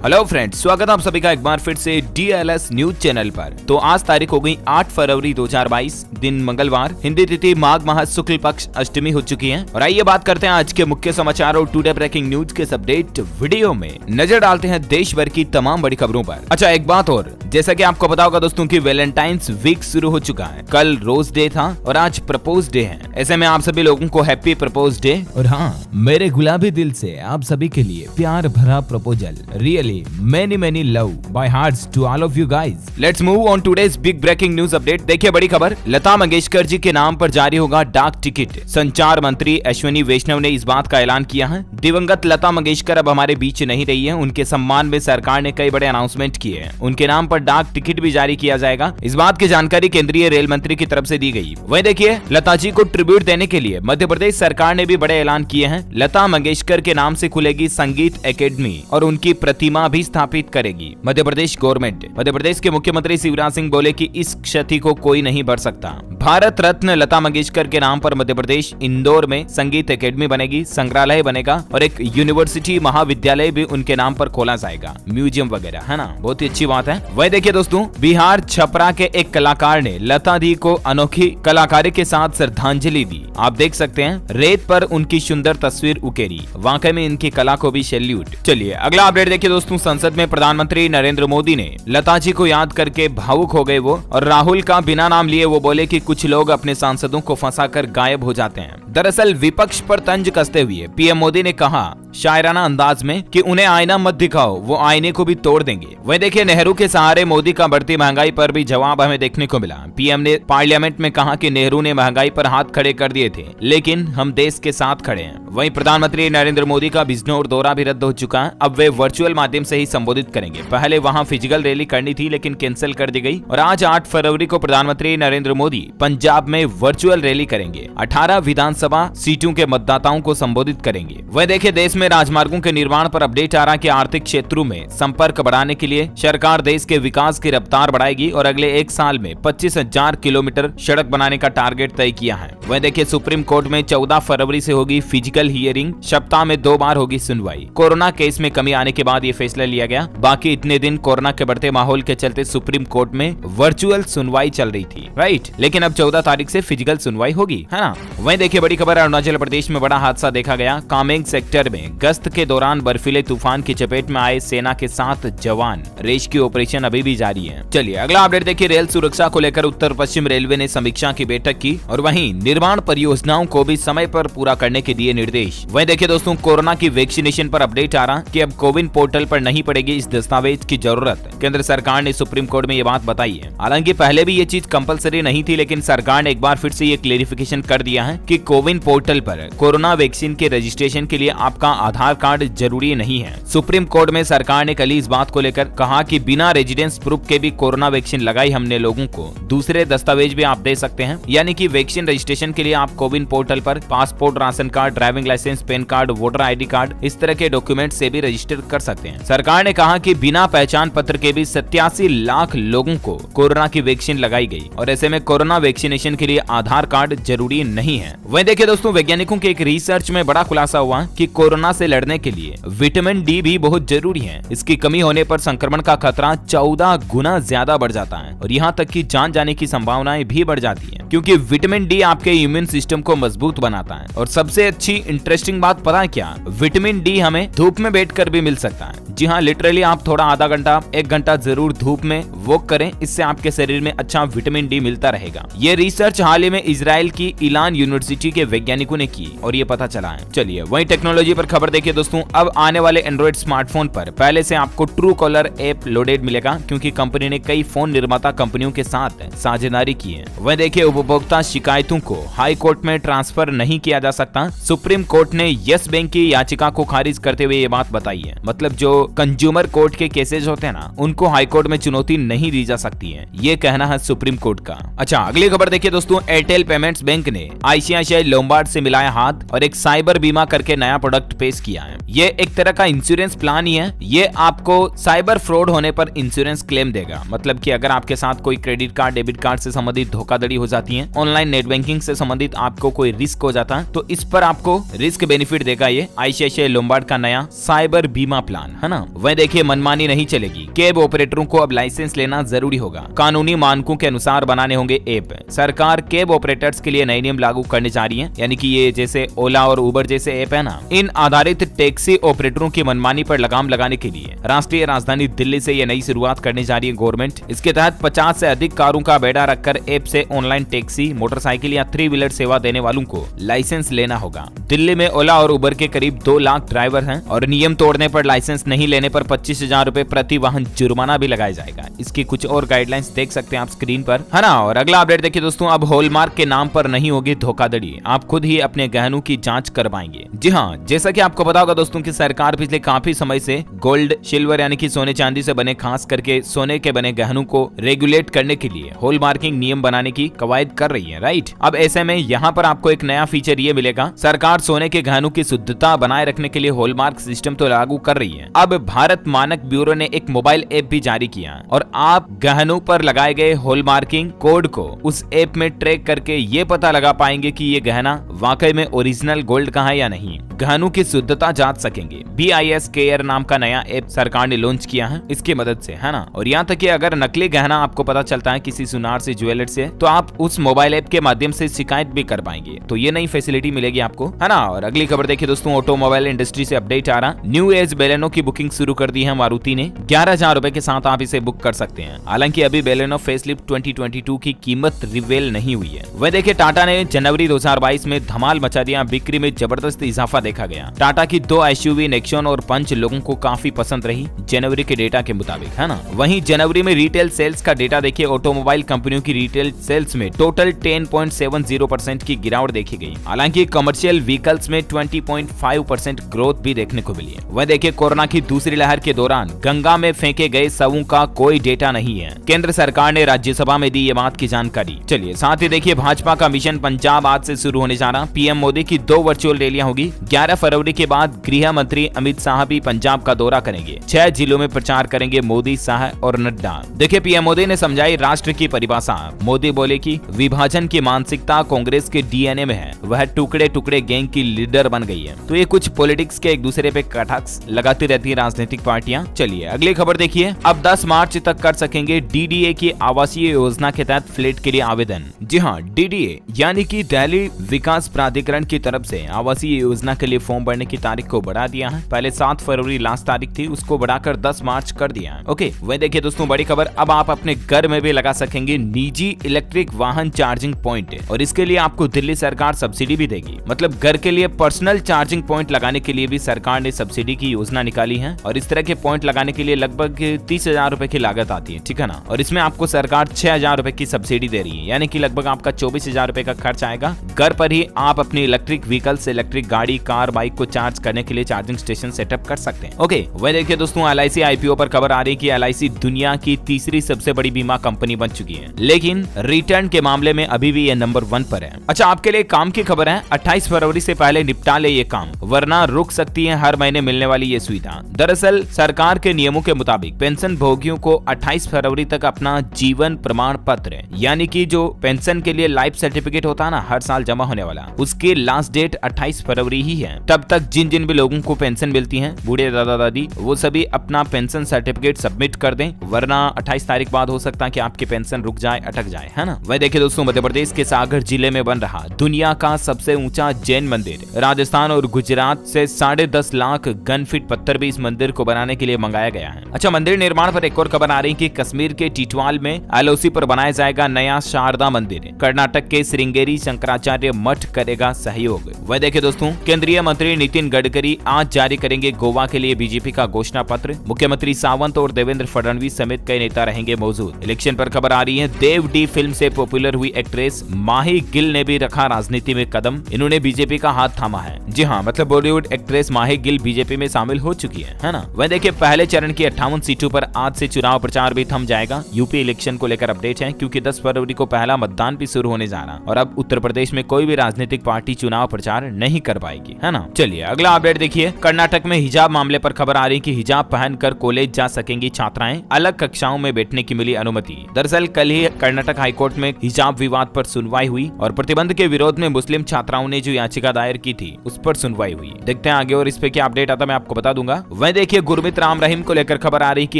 Hello friends, स्वागत है आप सभी का एक बार फिर से DLS न्यूज चैनल पर। तो आज तारीख हो गई 8 फरवरी 2022, दिन मंगलवार, हिंदी तिथि माघ माह शुक्ल पक्ष अष्टमी हो चुकी है। और आइए बात करते हैं आज के मुख्य समाचार और टुडे ब्रेकिंग न्यूज के अपडेट वीडियो में नजर डालते हैं देश भर की तमाम बड़ी खबरों पर। अच्छा, एक बात और, जैसा कि आपको पता होगा दोस्तों की वैलेंटाइंस वीक शुरू हो चुका है। कल रोज डे था और आज प्रपोज डे है। ऐसे में आप सभी लोगों को हैप्पी प्रपोज डे। और हाँ, मेरे गुलाबी दिल से आप सभी के लिए प्यार भरा proposal. Really many love by hearts to all of you guys. Let's move on today's big breaking news update। देखिए बड़ी खबर, लता मंगेशकर जी के नाम पर जारी होगा डाक टिकट। संचार मंत्री अश्विनी वैष्णव ने इस बात का ऐलान किया है। दिवंगत लता मंगेशकर अब हमारे बीच नहीं रही है। उनके सम्मान में सरकार ने कई बड़े अनाउंसमेंट किए हैं। उनके नाम पर डाक टिकट भी जारी किया जाएगा। इस बात की जानकारी केंद्रीय रेल मंत्री की तरफ से दी गई। वहीं देखिए, लता जी को ट्रिब्यूट देने के लिए मध्य प्रदेश सरकार ने भी बड़े ऐलान किए हैं। लता मंगेशकर के नाम से खुलेगी संगीत एकेडमी और उनकी प्रतिमा भी स्थापित करेगी मध्य प्रदेश गवर्नमेंट। मध्य प्रदेश के मुख्यमंत्री शिवराज सिंह बोले कि इस क्षति को कोई नहीं भर सकता। भारत रत्न लता मंगेशकर के नाम पर मध्य प्रदेश इंदौर में संगीत एकेडमी बनेगी, संग्रहालय बनेगा और एक यूनिवर्सिटी महाविद्यालय भी उनके नाम पर खोला जाएगा, म्यूजियम वगैरह, है ना। बहुत ही अच्छी बात है। वही देखिए दोस्तों, बिहार छपरा के एक कलाकार ने लता दी को अनोखी कलाकारी के साथ श्रद्धांजलि दी। आप देख सकते हैं, रेत पर उनकी सुंदर तस्वीर उकेरी। वाकई में इनकी कला को भी सैल्यूट। चलिए अगला अपडेट देखिए दोस्तों, संसद में प्रधानमंत्री नरेंद्र मोदी ने लता जी को याद करके भावुक हो गए वो। और राहुल का बिना नाम लिए वो बोले कि कुछ लोग अपने सांसदों को फंसाकर गायब हो जाते हैं। दरअसल विपक्ष पर तंज कसते हुए पीएम मोदी ने कहा शायराना अंदाज में कि उन्हें आईना मत दिखाओ, वो आईने को भी तोड़ देंगे। वही देखिए, नेहरू के सहारे मोदी का बढ़ती महंगाई पर भी जवाब हमें देखने को मिला। पीएम ने पार्लियामेंट में कहा कि नेहरू ने महंगाई पर हाथ खड़े कर दिए थे, लेकिन हम देश के साथ खड़े हैं। वहीं प्रधानमंत्री नरेंद्र मोदी का बिजनौर दौरा भी रद्द हो चुका है। अब वे वर्चुअल माध्यम से ही संबोधित करेंगे। पहले वहां फिजिकल रैली करनी थी, लेकिन कैंसिल कर दी गई। और आज 8 फरवरी को प्रधानमंत्री नरेंद्र मोदी पंजाब में वर्चुअल रैली करेंगे। 18 विधानसभा सीटों के मतदाताओं को संबोधित करेंगे। वह देखिए, देश में राजमार्गों के निर्माण पर अपडेट आ रहा है कि आर्थिक क्षेत्रों में संपर्क बढ़ाने के लिए सरकार देश के विकास की रफ्तार बढ़ाएगी और अगले 1 साल में 25,000 किलोमीटर सड़क बनाने का टारगेट तय किया है। वह देखिए, सुप्रीम कोर्ट में 14 फरवरी से होगी फिजिकल हियरिंग। सप्ताह में 2 बार होगी सुनवाई। कोरोना केस में कमी आने के बाद ये फैसला लिया गया। बाकी इतने दिन कोरोना के बढ़ते माहौल के चलते सुप्रीम कोर्ट में वर्चुअल सुनवाई चल रही थी, राइट। लेकिन अब 14 तारीख से फिजिकल सुनवाई होगी, है ना। वहीं देखिए बड़ी खबर, अरुणाचल प्रदेश में बड़ा हादसा देखा गया। कामेंग सेक्टर में गश्त के दौरान बर्फीले तूफान की चपेट में आए सेना के 7 जवान। रेस्क्यू ऑपरेशन अभी भी जारी है। चलिए अगला अपडेट देखिए, रेल सुरक्षा को लेकर उत्तर पश्चिम रेलवे ने समीक्षा की बैठक की और वहीं निर्माण परियोजनाओं को भी समय पर पूरा करने के दिए निर्देश। वहीं देखिए दोस्तों, कोरोना की वैक्सीनेशन पर अपडेट आ रहा कि अब कोविन पोर्टल पर नहीं पड़ेगी इस दस्तावेज की जरूरत। केंद्र सरकार ने सुप्रीम कोर्ट में ये बात बताई है। हालांकि पहले भी ये चीज कंपलसरी नहीं थी, लेकिन सरकार ने एक बार फिर से ये क्लेरिफिकेशन कर दिया है कि कोविन पोर्टल पर कोरोना वैक्सीन के रजिस्ट्रेशन के लिए आपका आधार कार्ड जरूरी नहीं है। सुप्रीम कोर्ट में सरकार ने कल इस बात को लेकर कहा कि बिना रेजिडेंस प्रूफ के भी कोरोना वैक्सीन लगाई हमने लोगों को दूसरे दस्तावेज भी आप दे सकते हैं। यानी कि वैक्सीन रजिस्ट्रेशन के लिए आप कोविन पोर्टल पर passport, ration card, driving licence, PAN card, voter ID card, इस तरह के डॉक्यूमेंट से भी रजिस्टर कर सकते हैं। सरकार ने कहा कि बिना पहचान पत्र के भी 87 लाख लोगों को कोरोना की वैक्सीन लगाई गई और ऐसे में कोरोना वैक्सीनेशन के लिए आधार कार्ड जरूरी नहीं है। वहीं देखिए दोस्तों, वैज्ञानिकों के एक रिसर्च में बड़ा खुलासा हुआ कि कोरोना से लड़ने के लिए विटामिन डी भी बहुत जरूरी है। इसकी कमी होने पर संक्रमण का खतरा 14 गुना ज्यादा बढ़ जाता है और यहाँ तक कि जान जाने की संभावनाएं भी बढ़ जाती है, क्योंकि विटामिन डी आपके इम्यून सिस्टम को मजबूत बनाता है। और सबसे अच्छी इंटरेस्टिंग बात पता है क्या, विटामिन डी हमें धूप में बैठकर भी मिल सकता है। जी हाँ, लिटरली आप थोड़ा आधा घंटा 1 घंटा जरूर धूप में वॉक करें, इससे आपके शरीर में अच्छा विटामिन डी मिलता रहेगा। ये रिसर्च हाल ही में इजराइल की इलान यूनिवर्सिटी के वैज्ञानिकों ने की और ये पता चला है। चलिए वहीं टेक्नोलॉजी पर खबर देखिए दोस्तों, अब आने वाले एंड्रॉइड स्मार्टफोन पर पहले से आपको ट्रू कॉलर ऐप लोडेड मिलेगा, क्योंकि कंपनी ने कई फोन निर्माता कंपनियों के साथ साझेदारी की है। वह देखिए, उपभोक्ता शिकायतों को हाई कोर्ट में ट्रांसफर नहीं किया जा सकता। सुप्रीम कोर्ट ने यस बैंक की याचिका को खारिज करते हुए ये बात बताई है। मतलब जो कंज्यूमर कोर्ट के केसेस होते हैं ना, उनको हाई कोर्ट में चुनौती नहीं दी जा सकती है, ये कहना है सुप्रीम कोर्ट का। अच्छा, अगली अगली खबर देखिए दोस्तों, एयरटेल पेमेंट्स बैंक ने आईसीआईसीआई लोम्बार्ड से मिलाया हाथ और एक साइबर बीमा करके नया प्रोडक्ट पेश किया है। ये एक तरह का इंश्योरेंस प्लान ही है। ये आपको साइबर फ्रॉड होने पर इंश्योरेंस क्लेम देगा। मतलब कि अगर आपके साथ कोई क्रेडिट कार्ड, डेबिट कार्ड से संबंधित धोखाधड़ी हो जाती है, ऑनलाइन नेट बैंकिंग से संबंधित आपको कोई रिस्क हो जाता है, तो इस पर आपको रिस्क बेनिफिट देगा ये आईसीआईसीआई लोम्बार्ड का नया साइबर बीमा प्लान, है ना। वह देखिए मनमानी नहीं चलेगी। कैब ऑपरेटरों को अब लाइसेंस लेना जरूरी होगा। कानूनी मानकों के अनुसार बनाने होंगे ऐप। सरकार कैब ऑपरेटर्स के लिए नए नियम लागू करने जा रही है, यानी कि ये जैसे ओला और उबर जैसे ऐप है ना, इन आधारित टैक्सी ऑपरेटरों की मनमानी पर लगाम लगाने के लिए राष्ट्रीय राजधानी दिल्ली से ये नई शुरुआत करने जा रही है गवर्नमेंट। इसके तहत 50 से अधिक कारों का बेड़ा रखकर ऐप से ऑनलाइन टैक्सी, मोटरसाइकिल या 3 व्हीलर सेवा देने वालों को लाइसेंस लेना होगा। दिल्ली में ओला और उबर के करीब 2 लाख ड्राइवर हैं और नियम तोड़ने पर, लाइसेंस नहीं लेने पर 25,000 रुपए प्रति वाहन जुर्माना भी लगाया जाएगा। इसकी कुछ और गाइडलाइंस देख सकते हैं आप स्क्रीन पर, है ना। और अगला अपडेट देखिए दोस्तों, अब हॉलमार्क के नाम पर नहीं होगी धोखाधड़ी, आप खुद ही अपने गहनों की जांच करवाएंगे। जी हाँ, जैसा कि आपको पता होगा दोस्तों कि सरकार पिछले काफी समय से गोल्ड, सिल्वर यानी कि सोने चांदी से बने, खास करके सोने के बने गहनों को रेगुलेट करने के लिए हॉलमार्किंग नियम बनाने की कवायद कर रही है, राइट। अब ऐसे में यहाँ पर आपको एक नया फीचर ये मिलेगा। सरकार सोने के गहनों की शुद्धता बनाए रखने के लिए हॉलमार्क सिस्टम तो लागू कर रही है। अब भारत मानक ब्यूरो ने एक मोबाइल ऐप भी जारी किया और आप गहनों पर लगाए गए हॉलमार्किंग कोड को उस ऐप में ट्रैक करके ये पता लगा पाएंगे कि ये गहना वाकई में ओरिजिनल गोल्ड का है या नहीं। गहनों की शुद्धता जांच सकेंगे। BIS केयर नाम का नया ऐप सरकार ने लॉन्च किया है इसकी मदद से, है ना। और यहाँ तक कि अगर नकली गहना आपको पता चलता है किसी सुनार से, ज्वेलर से, तो आप उस मोबाइल ऐप के माध्यम से शिकायत भी कर पाएंगे। तो ये नई फैसिलिटी मिलेगी आपको, है ना। और अगली खबर देखिए दोस्तों, ऑटोमोबाइल इंडस्ट्री से अपडेट आ रहा, न्यू एज बेलेनो की बुकिंग शुरू कर दी है मारुति ने। 11,000 रुपए के साथ आप इसे बुक कर सकते हैं। हालांकि अभी बेलेनो फेसलिफ्ट 2022 की कीमत रिवील नहीं हुई है। वह देखिए टाटा ने जनवरी 2022 में धमाल मचा दिया, बिक्री में जबरदस्त इजाफा देखा गया। टाटा की 2 SUV नेक्सॉन और पंच लोगों को काफी पसंद रही जनवरी के डेटा के मुताबिक, है ना। वहीं जनवरी में रिटेल सेल्स का डेटा देखिए, ऑटोमोबाइल कंपनियों की रिटेल सेल्स में टोटल 10.70% की गिरावट देखी गई। हालांकि कमर्शियल व्हीकल्स में 20.5% ग्रोथ भी देखने को मिली है। वह देखिए कोरोना की दूसरी लहर के दौरान गंगा में फेंके गए शवों का कोई डेटा नहीं है। केंद्र सरकार ने राज्यसभा में दी ये बात की जानकारी। चलिए साथ ही देखिए, भाजपा का मिशन पंजाब आज से शुरू होने जा रहा। पीएम मोदी की 2 वर्चुअल रैलियां होगी। 11 फरवरी के बाद गृह मंत्री अमित शाह भी पंजाब का दौरा करेंगे। 6 जिलों में प्रचार करेंगे मोदी, शाह और नड्डा। देखिए पीएम मोदी ने समझाई राष्ट्र की परिभाषा। मोदी बोले कि विभाजन की मानसिकता कांग्रेस के DNA में है, वह टुकड़े टुकड़े गैंग की लीडर बन गई है। तो ये कुछ पॉलिटिक्स के एक दूसरे पे कटाक्ष लगाती रहती है राजनीतिक पार्टियां। चलिए अगली खबर देखिए, अब 10 मार्च तक कर सकेंगे DDA की आवासीय योजना के तहत फ्लैट के लिए आवेदन। जी हाँ, DDA यानी कि दिल्ली विकास प्राधिकरण की तरफ से आवासीय योजना के लिए फॉर्म भरने की तारीख को बढ़ा दिया है। पहले 7 फरवरी लास्ट तारीख थी, उसको बढ़ाकर 10 मार्च कर दिया है। ओके, वह देखिए दोस्तों बड़ी खबर, अब आप अपने घर में भी लगा सकेंगे निजी इलेक्ट्रिक वाहन चार्जिंग पॉइंट और इसके लिए आपको दिल्ली सरकार सब्सिडी भी देगी। मतलब घर के लिए पर्सनल चार्जिंग पॉइंट लगाने के लिए भी सरकार ने सब्सिडी की योजना निकाली है और इस तरह के पॉइंट लगाने के लिए लगभग 30,000 रुपए की लागत आती है, ठीक है ना। और इसमें आपको सरकार 6,000 रुपए की सब्सिडी दे रही है, यानी कि लगभग आपका 24,000 रुपए का खर्च आएगा। घर पर ही आप अपनी इलेक्ट्रिक व्हीकल से इलेक्ट्रिक गाड़ी, कार, बाइक को चार्ज करने के लिए चार्जिंग स्टेशन सेटअप कर सकते हैं। ओके, वह देखिए दोस्तों, LIC IPO पर खबर आ रही है कि LIC दुनिया की तीसरी सबसे बड़ी बीमा कंपनी बन चुकी है, लेकिन रिटर्न के मामले में अभी भी ये नंबर 1 पर है। अच्छा, आपके लिए काम की खबर है, 28 फरवरी से पहले निपटा ले ये काम, वरना रुक सकती है हर महीने मिलने वाली ये सुविधा। दरअसल सरकार के नियमों के मुताबिक पेंशन भोगियों को 28 फरवरी तक अपना जीवन प्रमाण पत्र, यानी कि जो पेंशन के लिए लाइफ सर्टिफिकेट होता है ना, हर साल जमा होने वाला, उसकी लास्ट डेट 28 फरवरी ही है। तब तक जिन जिन भी लोगों को पेंशन मिलती है, बूढ़े दादा दादी, वो सभी अपना पेंशन सर्टिफिकेट सबमिट कर दें, वरना 28 तारीख बाद हो सकता है कि आपकी पेंशन रुक जाए, अटक जाए, है ना। वह देखिए दोस्तों, मध्य प्रदेश के सागर जिले में बन रहा दुनिया का सबसे ऊंचा जैन मंदिर। राजस्थान और गुजरात से 10.5 लाख घन फीट पत्थर भी इस मंदिर को बनाने के लिए मंगाया गया है। अच्छा, मंदिर निर्माण पर एक और खबर आ रही है कि कश्मीर के टिटवाल में LOC पर बनाया जाएगा नया शारदा मंदिर। कर्नाटक के श्रृंगेरी शंकराचार्य मठ करेगा सहयोग। वह देखिए दोस्तों, केंद्रीय मंत्री नितिन गडकरी आज जारी करेंगे गोवा के लिए बीजेपी का घोषणा पत्र। मुख्यमंत्री सावंत और देवेंद्र फडणवीस समेत कई नेता रहेंगे मौजूद। इलेक्शन पर खबर आ रही है, देव डी फिल्म से पॉपुलर हुई एक्ट्रेस माही गिल ने भी रखा राजनीति में कदम। इन्होंने बीजेपी का हाथ थामा है। जी हाँ, मतलब बॉलीवुड एक्ट्रेस माही गिल बीजेपी में शामिल हो चुकी है ना। वह देखिए, पहले चरण की 58 सीटों पर आज से चुनाव प्रचार भी थम जाएगा। यूपी इलेक्शन को लेकर अपडेट है, क्योंकि 10 फरवरी को पहला मतदान भी शुरू होने जा रहा और अब उत्तर प्रदेश में कोई भी राजनीतिक पार्टी चुनाव प्रचार नहीं कर पाएगी, है ना। चलिए अगला अपडेट देखिए। कर्नाटक में हिजाब मामले पर खबर आ रही कि हिजाब पहनकर कॉलेज जा सकेंगी छात्राएं, अलग कक्षाओं में बैठने की मिली अनुमति। दरअसल कल ही कर्नाटक हाईकोर्ट में हिजाब विवाद पर सुनवाई हुई और प्रतिबंध के विरोध में मुस्लिम छात्राओं ने जो याचिका दायर की थी उस पर सुनवाई हुई। देखते हैं आगे और इस पे क्या अपडेट आता मैं आपको बता दूंगा। वहीं देखिए गुरमीत राम रहीम को लेकर खबर आ रही कि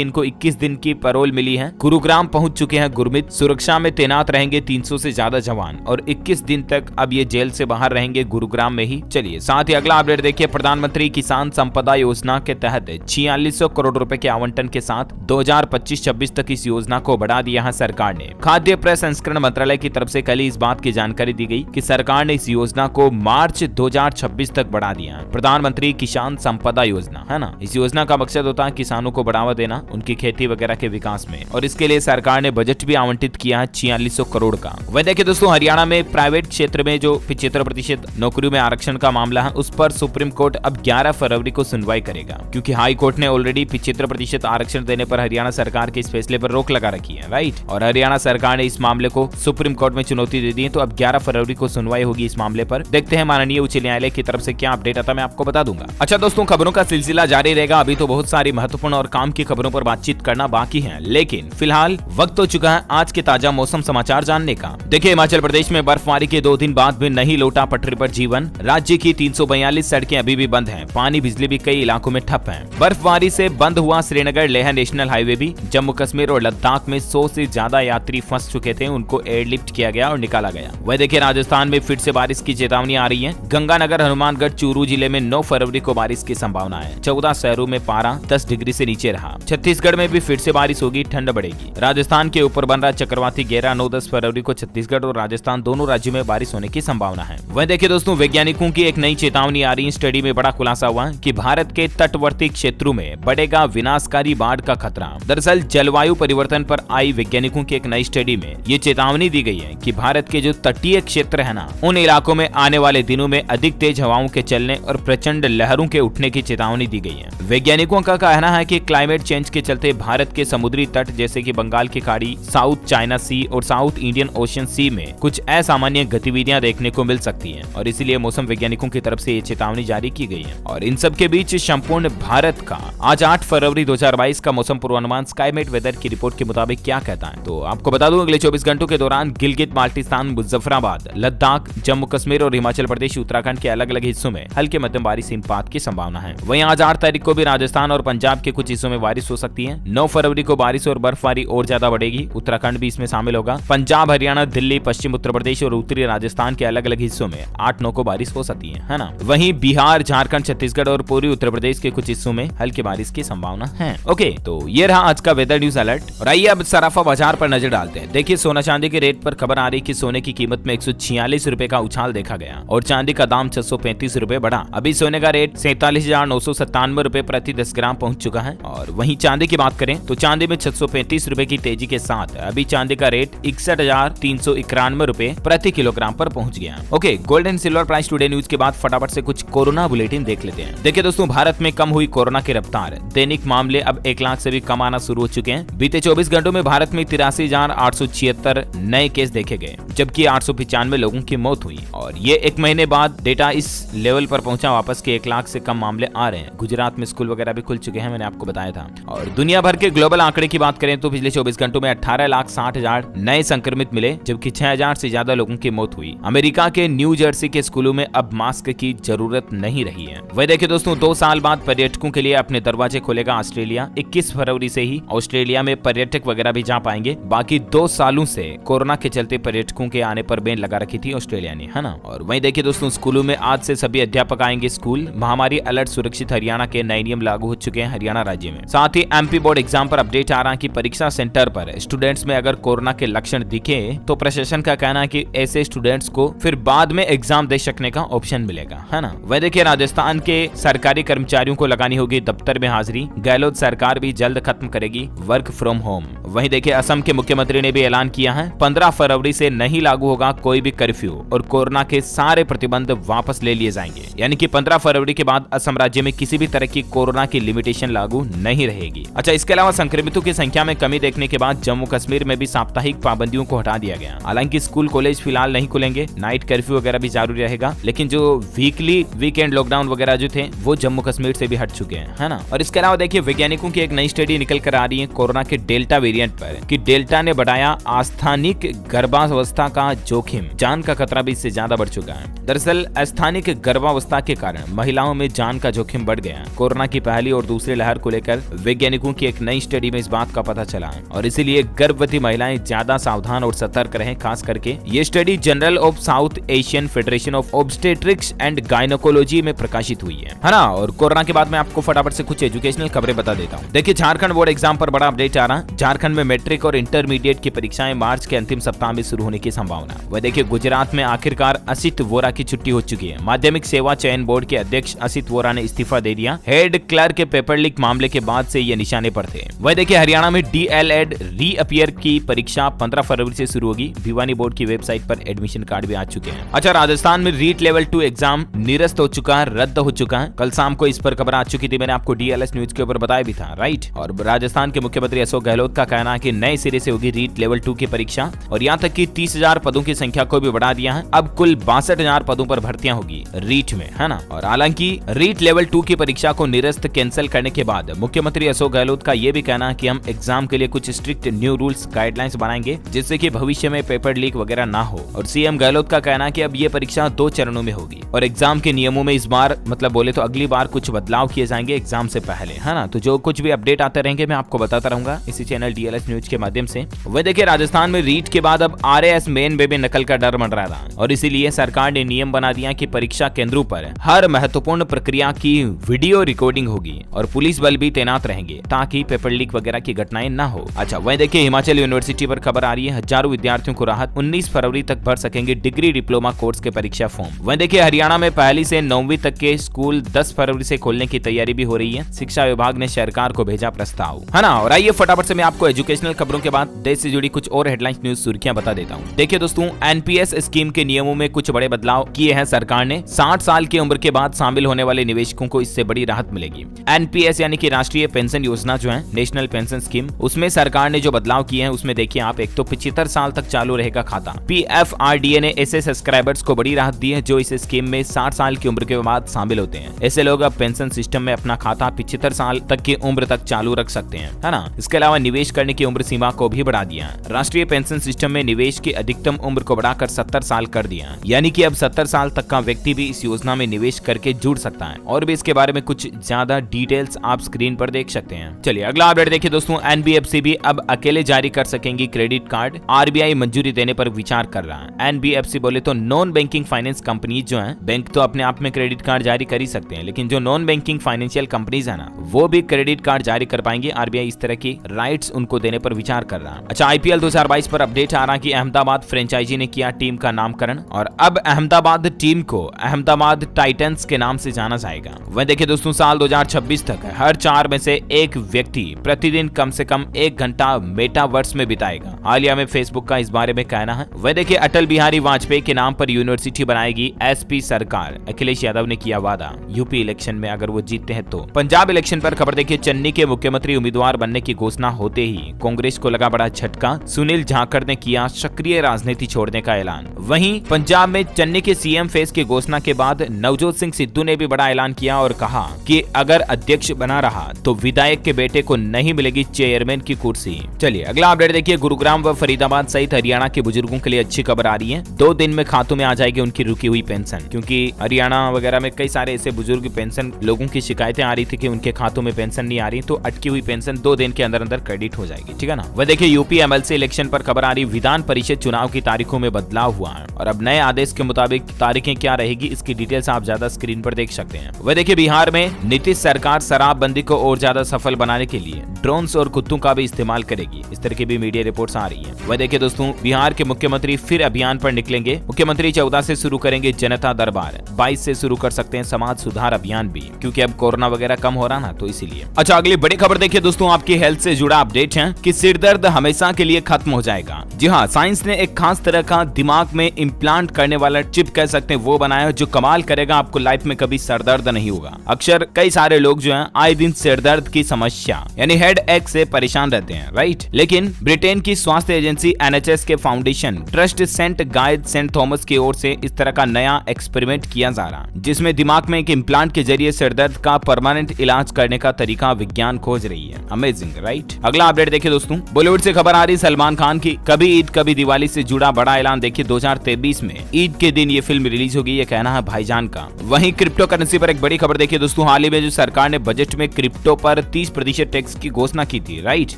इनको 21 दिन की पैरोल मिली है। गुरुग्राम पहुंच चुके हैं गुरमीत। सुरक्षा में तैनात रहेंगे 300 से ज्यादा जवान और 21 दिन तक अब ये जेल से बाहर रहेंगे गुरुग्राम में ही। चलिए साथ ही अगला अपडेट देखिए। प्रधानमंत्री किसान संपदा योजना के तहत 4600 करोड़ रुपए के आवंटन के साथ 2025-26 तक इस योजना को बढ़ा दिया है सरकार ने। खाद्य प्रसंस्करण मंत्रालय की तरफ से कल इस बात की जानकारी दी गई कि सरकार ने इस योजना को मार्च 2026 तक बढ़ा दिया है। प्रधानमंत्री किसान संपदा योजना, है ना। इस योजना का मकसद होता है किसानों को बढ़ावा देना उनकी खेती वगैरह के विकास में, और इसके लिए सरकार ने बजट भी आवंटित किया है 4600 करोड़ का। वह देखिए दोस्तों, हरियाणा में प्राइवेट क्षेत्र में जो 75% नौकरियों में आरक्षण का मामला है उस पर सुप्रीम कोर्ट अब 11 फरवरी को सुनवाई करेगा, क्योंकि हाई कोर्ट ने ऑलरेडी 75% आरक्षण देने पर हरियाणा सरकार के इस फैसले पर रोक लगा रखी है, राइट। और हरियाणा सरकार ने इस मामले को सुप्रीम कोर्ट में चुनौती दे दी है, तो अब 11 फरवरी को सुनवाई होगी इस मामले पर। देखते हैं माननीय उच्च न्यायालय की तरफ से क्या अपडेट आता मैं आपको बता दूंगा। अच्छा दोस्तों, खबरों का सिलसिला जारी रहेगा। अभी तो बहुत सारी महत्वपूर्ण और काम की खबरों पर बातचीत करना बाकी है, लेकिन फिलहाल वक्त हो चुका है आज के ताजा मौसम समाचार जानने का। देखिए हिमाचल प्रदेश में बर्फबारी के 2 दिन बाद भी नहीं लौटा पटरी पर जीवन। राज्य की 342 सड़कें अभी भी बंद हैं। पानी बिजली भी कई इलाकों में ठप है। बर्फबारी से बंद हुआ श्रीनगर लेह नेशनल हाईवे भी। जम्मू कश्मीर और लद्दाख में 100 से ज्यादा यात्री फंस चुके थे, उनको एयरलिफ्ट किया गया और निकाला गया। वह देखिए राजस्थान में फिर से बारिश की चेतावनी आ रही है। गंगानगर, हनुमानगढ़, चूरू जिले में 9 फरवरी को बारिश की संभावना है। 14 शहरों में पारा 10 डिग्री से नीचे रहा। छत्तीसगढ़ में भी फिर से बारिश होगी, ठंड बढ़ेगी। राजस्थान के ऊपर बन रहा चक्रवाती घेरा 9-10 फरवरी को छत्तीसगढ़ और राजस्थान दोनों राज्यों में बारिश होने की संभावना है। वह देखिए दोस्तों, वैज्ञानिकों की एक नई चेतावनी आ रही है। स्टडी में बड़ा खुलासा हुआ कि भारत के तटवर्ती क्षेत्रों में बढ़ेगा विनाशकारी बाढ़ का खतरा। दरअसल जलवायु परिवर्तन पर आई वैज्ञानिकों की एक नई स्टडी में ये चेतावनी दी गई है कि भारत के जो तटीय क्षेत्र है ना, उन इलाकों में आने वाले दिनों में अधिक तेज हवाओं के चलने और प्रचंड लहरों के उठने की चेतावनी दी गई है। वैज्ञानिकों का कहना है कि क्लाइमेट चेंज के चलते भारत के समुद्री तट जैसे कि बंगाल की खाड़ी, साउथ चाइना सी और साउथ इंडियन ओशन सी में कुछ असामान्य गतिविधियां देखने को मिल सकती हैं, और इसीलिए मौसम वैज्ञानिकों की तरफ से ये चेतावनी जारी की गई है। और इन सब के बीच संपूर्ण भारत का आज 8 फरवरी 2022 का मौसम पूर्वानुमान स्काईमेट वेदर की रिपोर्ट के मुताबिक क्या कहता है, तो आपको बता दूं अगले 24 घंटों के दौरान गिलगित बाल्टिस्तान, मुजफ्फराबाद, लद्दाख, जम्मू कश्मीर और हिमाचल प्रदेश, उत्तराखंड के अलग अलग हिस्सों में हल्के मध्यम बारिश हिमपात की संभावना है। वहीं आज 8 तारीख को भी राजस्थान और पंजाब के कुछ हिस्सों में बारिश हो सकती है। 9 फरवरी को बारिश और बर्फबारी और ज्यादा बढ़ेगी। उत्तराखंड भी इसमें शामिल होगा। पंजाब, हरियाणा, दिल्ली, पश्चिम उत्तर प्रदेश और उत्तरी राजस्थान के अलग अलग हिस्सों में 8-9 को बारिश हो सकती है ना। वहीं बिहार, झारखंड, छत्तीसगढ़ और पूर्वी उत्तर प्रदेश के कुछ हिस्सों में हल्की बारिश की संभावना है। ओके, तो ये रहा आज का वेदर न्यूज अलर्ट। और आइए अब सराफा बाजार पर नजर डालते हैं। देखिए सोना चांदी के रेट पर खबर आ रही कि सोने की कीमत में 146 रुपए का उछाल देखा गया और चांदी का दाम 635 रुपए बढ़ा। अभी सोने का रेट 47,997 रुपए प्रति 10 ग्राम पहुंच चुका है। और वहीं चांदी की बात करें तो चांदी में 635 रुपए की तेजी के साथ अभी चांदी का रेट 61,391 रुपए प्रति किलोग्राम पर पहुंच गया। Okay, gold and silver price today news के बाद फटाफट से कुछ कोरोना बुलेटिन देख लेते हैं। देखिए दोस्तों, भारत में कम हुई कोरोना की रफ्तार। दैनिक मामले अब 1 लाख से भी कम आना शुरू हो चुके हैं। बीते 24 घंटों में भारत में 83,876 नए केस देखे गए, जबकि 895 लोगों की मौत हुई। और ये 1 महीने बाद डेटा इस लेवल पर पहुंचा वापस के 1 लाख से कम मामले आ रहे हैं। गुजरात में स्कूल वगैरह भी खुल चुके हैं, मैंने आपको बताया था। और दुनिया भर के ग्लोबल आंकड़े की बात करें तो पिछले 24 घंटों में 18,60,000 नए संक्रमित मिले, जबकि 6,000 से ज्यादा लोगों की मौत हुई। अमेरिका के न्यू जर्सी के स्कूलों में अब मास्क की जरूरत नहीं रही है। वह देखिए दोस्तों, 2 साल बाद पर्यटकों के लिए अपने दरवाजे खोलेगा ऑस्ट्रेलिया। 21 फरवरी से ही ऑस्ट्रेलिया में पर्यटक वगैरह भी जा पाएंगे। बाकी 2 सालों से कोरोना के चलते पर्यटकों के आने पर बैन लगा रखी थी ऑस्ट्रेलिया ने, है ना। और वहीं देखिए दोस्तों, स्कूलों में आज से सभी अध्यापक आएंगे स्कूल। महामारी अलर्ट सुरक्षित हरियाणा के नए नियम लागू हो चुके हैं हरियाणा राज्य में। साथ ही एमपी बोर्ड एग्जाम पर अपडेट आ रहा है कि परीक्षा सेंटर पर स्टूडेंट्स में अगर कोरोना के लक्षण दिखे तो प्रशासन का कहना है कि ऐसे स्टूडेंट्स को फिर बाद में एग्जाम दे सकने का ऑप्शन मिलेगा, है ना। वह देखिए राजस्थान के सरकारी कर्मचारियों को लगानी होगी दफ्तर में हाजिरी। गहलोत सरकार भी जल्द खत्म करेगी वर्क फ्रॉम होम। वहीं देखिए असम के मुख्यमंत्री ने भी ऐलान किया है 15 फरवरी से नहीं लागू होगा कोई भी कर्फ्यू और कोरोना के सारे प्रतिबंध वापस ले लिए जाएंगे। यानी कि 15 फरवरी के बाद असम राज्य में किसी भी तरह की कोरोना की लिमिटेशन लागू नहीं रहेगी। अच्छा, इसके अलावा संक्रमितों की संख्या में कमी देखने के बाद जम्मू कश्मीर में भी साप्ताहिक पाबंदी पाबंदियों को हटा दिया गया। हालांकि स्कूल कॉलेज फिलहाल नहीं खुलेंगे, नाइट कर्फ्यू वगैरह भी जारी रहेगा, लेकिन जो वीकली वीकेंड लॉकडाउन वगैरह जो थे वो जम्मू कश्मीर से भी हट चुके हैं, है ना। और इसके अलावा देखिए वैज्ञानिकों की एक नई स्टडी निकल कर आ रही है कोरोना के डेल्टा वेरिएंट पर कि डेल्टा ने बढ़ाया अस्थानिक गर्भावस्था का जोखिम, जान का खतरा भी इससे ज्यादा बढ़ चुका है। दरअसल अस्थानिक गर्भावस्था के कारण महिलाओं में जान का जोखिम बढ़ गया। कोरोना की पहली और दूसरी लहर को लेकर वैज्ञानिकों की एक नई स्टडी में इस बात का पता चला है और इसीलिए गर्भवती महिलाएं ज्यादा सावधान और सतर्क रहें। खास करके ये study general of south Asian federation of obstetrics and gynaecology में प्रकाशित हुई है ना। और कोरोना के बाद मैं आपको फटाफट से कुछ एजुकेशनल खबरें बता देता हूँ। देखिए झारखंड बोर्ड एग्जाम पर बड़ा अपडेट आ रहा है। झारखंड में मैट्रिक और इंटरमीडिएट की परीक्षाएं मार्च के अंतिम सप्ताह में शुरू होने की संभावना। वह देखिए गुजरात में आखिरकार असित वोरा की छुट्टी हो चुकी है। माध्यमिक सेवा चयन बोर्ड के अध्यक्ष असित वोरा ने इस्तीफा दे दिया। हेड क्लर्क के पेपर लीक मामले के बाद से ये निशाने पर थे। वह देखिए हरियाणा में डीएलएड रीअपियर की परीक्षा 15 फरवरी से शुरू होगी। भिवानी बोर्ड की वेबसाइट पर एडमिशन कार्ड भी आ चुके हैं। अच्छा, राजस्थान में रीट लेवल 2 एग्जाम निरस्त हो चुका है, रद्द हो चुका है। कल शाम को इस पर खबर आ चुकी थी, मैंने आपको डीएलएस न्यूज के ऊपर बताया भी था, राइट। और राजस्थान के मुख्यमंत्री अशोक गहलोत का कहना है कि नए सिरे से होगी रीट लेवल 2 की परीक्षा और यहाँ तक कि 30,000 पदों की संख्या को भी बढ़ा दिया है। अब कुल 62,000 पदों पर भर्तियां होगी रीट में, है ना। और हालांकि रीट लेवल 2 की परीक्षा को निरस्त कैंसिल करने के बाद मुख्यमंत्री अशोक गहलोत का यह भी कहना है कि हम एग्जाम के लिए कुछ स्ट्रिक्ट न्यू रूल्स गाइडलाइंस बनाएंगे जिससे कि भविष्य में पेपर लीक वगैरह ना हो। और सीएम गहलोत का कहना है कि अब ये परीक्षा 2 चरणों में होगी और एग्जाम के नियमों में इस बार मतलब बोले तो अगली बार कुछ बदलाव किए जाएंगे एग्जाम से पहले, है ना। तो जो कुछ भी अपडेट आते रहेंगे मैं आपको बताता रहूंगा इसी चैनल डीएलएस न्यूज के माध्यम से। वह देखिए राजस्थान में रीट के बाद अब आरएएस मेन में भी नकल का डर मंडरा रहा है और इसीलिए सरकार ने नियम बना दिया कि परीक्षा केंद्रों पर हर महत्वपूर्ण प्रक्रिया की वीडियो रिकॉर्डिंग होगी और पुलिस बल भी तैनात रहेंगे ताकि पेपर लीक वगैरह की घटनाएं ना हो। अच्छा, वह देखिए हिमाचल यूनिवर्सिटी पर खबर आ रही है, हजारों विद्यार्थियों को राहत, 19 फरवरी तक भर सकेंगे डिग्री डिप्लोमा कोर्स के परीक्षा फॉर्म। वह देखिए हरियाणा में पहली से 9वीं तक के स्कूल 10 फरवरी से खोलने की तैयारी भी हो रही है। शिक्षा विभाग ने सरकार को भेजा प्रस्ताव, है ना। और आइए फटाफट से मैं आपको एजुकेशनल खबरों के बाद देश से जुड़ी कुछ और हेडलाइंस न्यूज सुर्खियां बता देता हूं। देखिए दोस्तों, एनपीएस स्कीम के नियमों में कुछ बड़े बदलाव किए हैं सरकार ने। 60 साल की उम्र के बाद शामिल होने वाले निवेशकों को इससे बड़ी राहत मिलेगी। एनपीएस यानी कि राष्ट्रीय पेंशन योजना जो है, नेशनल पेंशन स्कीम, उसमें सरकार ने जो बदलाव किए हैं उसमें देखिए आप, एक तो 75 साल तक चालू रहेगा खाता। पीएफआरडीए ने ऐसे सब्सक्राइबर्स को बड़ी राहत दी है जो इस स्कीम में 60 साल की उम्र के बाद शामिल होते हैं। ऐसे लोग अब पेंशन सिस्टम में अपना खाता 75 साल तक की उम्र तक चालू रख सकते हैं, है ना। इसके अलावा निवेश करने की उम्र सीमा को भी बढ़ा दिया। राष्ट्रीय पेंशन सिस्टम में निवेश की अधिकतम उम्र को बढ़ाकर 70 साल कर दिया, यानी कि अब 70 साल तक का व्यक्ति भी इस योजना में निवेश करके जुड़ सकता है। और भी इसके बारे में कुछ ज्यादा डिटेल्स आप स्क्रीन पर देख सकते हैं। चलिए अगला अपडेट देखिए दोस्तों, एनबीएफसी भी अब अकेले जारी कर सकेंगी क्रेडिट कार्ड, आरबीआई मंजूरी देने पर विचार कर रहा है। एनबीएफसी बोले तो नॉन बैंकिंग फाइनेंस कंपनीज जो हैं, बैंक तो अपने आप में क्रेडिट कार्ड जारी कर ही सकते हैं, लेकिन जो नॉन बैंकिंग फाइनेंशियल कंपनीज है ना, वो भी क्रेडिट कार्ड जारी कर पाएंगे। आरबीआई इस तरह की राइट्स उनको देने पर विचार कर रहा है। अच्छा, आईपीएल 2022 पर अपडेट आ रहा है कि अहमदाबाद फ्रेंचाइजी ने किया टीम का नामकरण और अब अहमदाबाद टीम को अहमदाबाद टाइटंस के नाम से जाना जाएगा। वह देखिए दोस्तों, साल 2026 तक हर 4 में से एक व्यक्ति प्रतिदिन कम से कम 1 घंटा मेटावर्स में बिताएगा। हालिया में फेसबुक का इस बारे में कहना है। वह देखिए अटल बिहारी वाजपेयी के नाम पर यूनिवर्सिटी बनाएगी एसपी सरकार, अखिलेश यादव ने किया वादा। यूपी इलेक्शन में अगर वो जीतते हैं तो। पंजाब इलेक्शन पर खबर देखिए, चन्नी के मुख्यमंत्री उम्मीदवार बनने की घोषणा होते ही कांग्रेस को लगा बड़ा झटका। सुनील झाकड़ ने किया सक्रिय राजनीति छोड़ने का ऐलान। वहीं पंजाब में चन्नी के सीएम फेस की घोषणा के बाद नवजोत सिंह सिद्धू ने भी बड़ा ऐलान किया और कहा कि अगर अध्यक्ष बना रहा तो विधायक के बेटे को नहीं मिलेगी चेयरमैन की कुर्सी। चलिए अगला अपडेट देखिए, गुरुग्राम व फरीदाबाद सहित हरियाणा के बुजुर्गों के लिए अच्छी खबर आ रही है। 2 दिन में खातों में आ जाएगी उनकी रुकी हुई पेंशन, क्योंकि हरियाणा वगैरह में कई सारे ऐसे बुजुर्ग पेंशन लोगों की शिकायतें आ रही थी कि उनके खातों में पेंशन नहीं आ रही, तो अटकी हुई पेंशन 2 दिन के अंदर अंदर क्रेडिट हो जाएगी, ठीक है ना। वह देखिए यूपी एमएलसी इलेक्शन पर खबर आ रही, विधान परिषद चुनाव की तारीखों में बदलाव हुआ है और अब नए आदेश के मुताबिक तारीखें क्या रहेगी इसकी डिटेल्स आप ज्यादा स्क्रीन पर देख सकते हैं। वह देखिए बिहार में नीतीश सरकार शराबबंदी को और ज्यादा सफल बनाने के लिए ड्रोन्स और कुत्तों का भी इस्तेमाल करेगी, इस तरह की भी मीडिया रिपोर्ट्स आ रही है। वह देखिए दोस्तों, बिहार के मुख्यमंत्री फिर अभियान पर निकलेंगे। मुख्यमंत्री 14 से शुरू करेंगे जनता दरबार, 22 से शुरू कर सकते हैं समाज सुधार अभियान भी, क्योंकि अब कोरोना वगैरह कम हो रहा ना, तो इसीलिए। अच्छा, अगली बड़ी खबर देखिए दोस्तों, आपकी हेल्थ से जुड़ा अपडेट है कि सिर दर्द हमेशा के लिए खत्म हो जाएगा। जी हाँ, साइंस ने एक खास तरह का दिमाग में इम्प्लांट करने वाला चिप कह सकते हैं वो बनाया जो कमाल करेगा, आपको लाइफ में कभी सर दर्द नहीं होगा। अक्सर कई सारे लोग जो हैं आए दिन सिर दर्द की समस्या यानी हेड एक से परेशान रहते हैं, राइट। लेकिन ब्रिटेन की स्वास्थ्य स्वास्थ्य एजेंसी NHS के फाउंडेशन ट्रस्ट सेंट गाय सेंट थॉमस की ओर से इस तरह का नया एक्सपेरिमेंट किया जा रहा, जिसमें दिमाग में एक इम्प्लांट के जरिए सिरदर्द का परमानेंट इलाज करने का तरीका विज्ञान खोज रही है। Amazing, right? अगला अपडेट देखिए दोस्तों, बॉलीवुड से खबर आ रही सलमान खान की कभी ईद कभी दिवाली से जुड़ा बड़ा ऐलान। देखिए 2023 में ईद के दिन ये फिल्म रिलीज होगी, ये कहना है भाईजान का। वहीं क्रिप्टो करेंसी पर एक बड़ी खबर देखिए दोस्तों, हाल ही में जो सरकार ने बजट में क्रिप्टो पर 30% टैक्स की घोषणा की थी, राइट?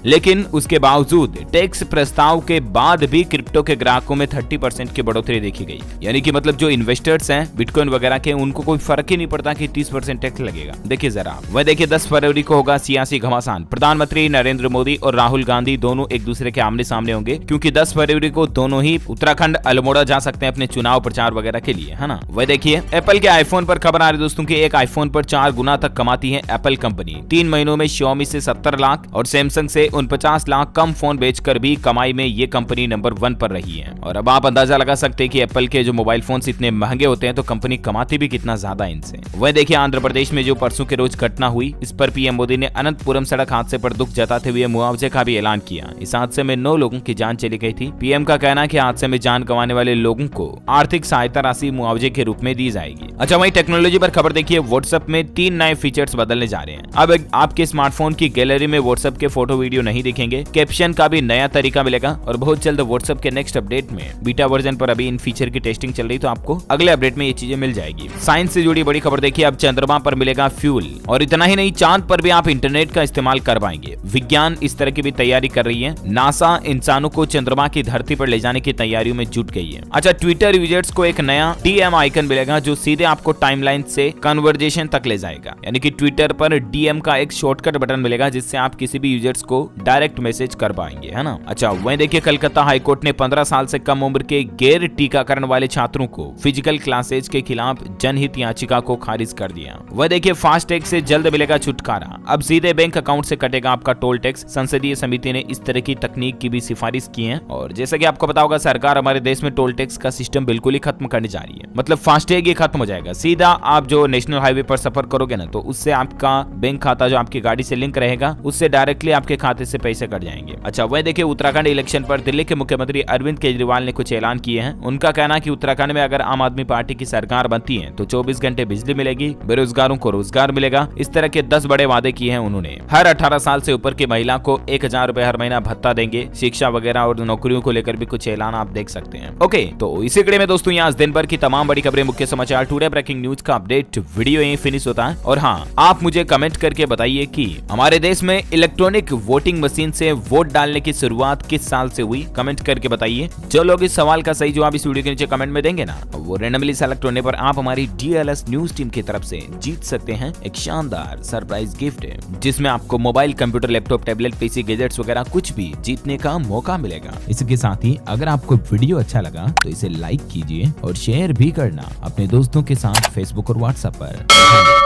लेकिन उसके बावजूद टैक्स प्रस्ताव के बाद भी क्रिप्टो के ग्राहकों में 30% की बढ़ोतरी देखी गई। यानी कि मतलब जो इन्वेस्टर्स हैं बिटकॉइन वगैरह के, उनको कोई फर्क ही नहीं पड़ता कि 30% टैक्स लगेगा। देखिए जरा, वह देखिए 10 फरवरी को होगा सियासी घमासान। प्रधानमंत्री नरेंद्र मोदी और राहुल गांधी दोनों एक दूसरे के आमने सामने होंगे, क्योंकि 10 फरवरी को दोनों ही उत्तराखंड अल्मोड़ा जा सकते हैं अपने चुनाव प्रचार वगैरह के लिए, है ना? वह देखिए एप्पल के आईफोन पर खबर आ रही दोस्तों की एक आईफोन पर 4 गुना तक कमाती है एप्पल कंपनी। 3 महीनों में Xiaomi से 70 लाख और सैमसंग से 49 लाख कम फोन बेचकर भी कमाई में ये कंपनी नंबर 1 पर रही है। और अब आप अंदाजा लगा सकते हैं कि एप्पल के जो मोबाइल फोन इतने महंगे होते हैं तो कंपनी कमाती भी कितना ज्यादा इनसे। वह देखिए आंध्र प्रदेश में जो परसों के रोज घटना हुई, इस पर पीएम मोदी ने अनंतपुरम सड़क हादसे पर दुख जताते हुए मुआवजे का भी ऐलान किया। इस हादसे में 9 लोगों की जान चली गई थी। पीएम का कहना है कि हादसे में जान गंवाने वाले लोगों को आर्थिक सहायता राशि मुआवजे के रूप में दी जाएगी। अच्छा, वहीं टेक्नोलॉजी पर खबर देखिए, व्हाट्सएप में 3 नए फीचर्स बदलने जा रहे हैं। अब आपके स्मार्टफोन की गैलरी में व्हाट्सएप के फोटो वीडियो नहीं दिखेंगे, कैप्शन का भी नया तरीका मिलेगा और बहुत जल्द व्हाट्सएप के नेक्स्ट अपडेट में, बीटा वर्जन पर अभी इन फीचर की टेस्टिंग चल रही, तो आपको अगले अपडेट में ये चीजें मिल जाएगी। साइंस से जुड़ी बड़ी खबर देखिए, अब चंद्रमा पर मिलेगा फ्यूल, और इतना ही नहीं, चांद पर भी आप इंटरनेट का इस्तेमाल कर पाएंगे। विज्ञान इस तरह की भी तैयारी कर रही है। नासा इंसानों को चंद्रमा की धरती पर ले जाने की तैयारियों में जुट गई है। अच्छा, ट्विटर यूजर्स को एक नया DM आइकन मिलेगा जो सीधे आपको टाइमलाइन से कन्वर्जेशन तक ले जाएगा। यानी कि ट्विटर पर DM का एक शॉर्टकट बटन मिलेगा जिससे आप किसी भी यूजर्स को डायरेक्ट मैसेज कर पाएंगे, है ना? अच्छा, वहीं देखिए कलकत्ता हाईकोर्ट ने 15 साल से कम उम्र के गैर टीकाकरण वाले छात्रों को फिजिकल क्लासेज के खिलाफ जनहित याचिका को खारिज कर दिया। वह देखिए फास्टैग से जल्द मिलेगा छुटकारा, अब सीधे बैंक अकाउंट से कटेगा आपका टोल टैक्स। संसदीय समिति ने इस तरह की तकनीक की भी सिफारिश की है। और जैसा कि आपको पता होगा, सरकार हमारे देश में टोल टैक्स का सिस्टम बिल्कुल ही खत्म करने जा रही है। मतलब फास्टैग ही खत्म हो जाएगा। सीधा आप जो नेशनल हाईवे पर सफर करोगे ना, तो उससे आपका बैंक खाता जो आपकी गाड़ी से लिंक रहेगा, उससे डायरेक्टली आपके खाते से पैसे कट जाएंगे। अच्छा, वह देखिए उत्तराखंड इलेक्शन पर दिल्ली के मुख्यमंत्री अरविंद केजरीवाल ने कुछ ऐलान किए हैं। उनका कहना है कि उत्तराखंड में अगर आम आदमी पार्टी की सरकार बनती है तो 24 घंटे बिजली मिलेगी, बेरोजगारों को रोजगार मिलेगा। इस तरह के 10 बड़े वादे किए हैं उन्होंने। हर 18 साल से ऊपर की महिला को 1000 रुपए हर महीना भत्ता देंगे। शिक्षा वगैरह और नौकरियों को लेकर भी कुछ ऐलान आप देख सकते हैं। ओके, तो इसी कड़ी में दोस्तों यहाँ दिन भर की तमाम बड़ी खबरें, मुख्य समाचार, टुडे ब्रेकिंग न्यूज का अपडेट वीडियो यहीं फिनिश होता है। और हाँ, आप मुझे कमेंट करके बताइए कि हमारे देश में इलेक्ट्रॉनिक वोटिंग मशीन से वोट डालने की शुरुआत किस साल से हुई? कमेंट करके बताइए। जो लोग इस सवाल का सही जवाब इस वीडियो के नीचे कमेंट में देंगे ना, वो रैंडमली सेलेक्ट होने पर आप हमारी DLS न्यूज टीम की तरफ से जीत सकते हैं एक शानदार सरप्राइज गिफ्ट, जिसमें आपको mobile, computer, laptop, tablet, PC, gadgets वगैरह कुछ भी जीतने का मौका मिलेगा। इसके साथ ही अगर आपको वीडियो अच्छा लगा तो इसे लाइक कीजिए और शेयर भी करना अपने दोस्तों के साथ फेसबुक और व्हाट्सएप पर।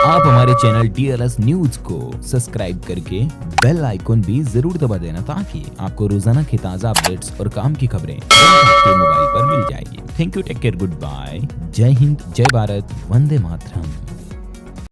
आप हमारे चैनल DLS न्यूज को सब्सक्राइब करके बेल आइकन भी जरूर दबा देना, ताकि आपको रोजाना की ताजा अपडेट्स और काम की खबरें आपके मोबाइल पर मिल जाएगी। Thank you, take care, good bye, जय हिंद, जय भारत, वंदे मातरम।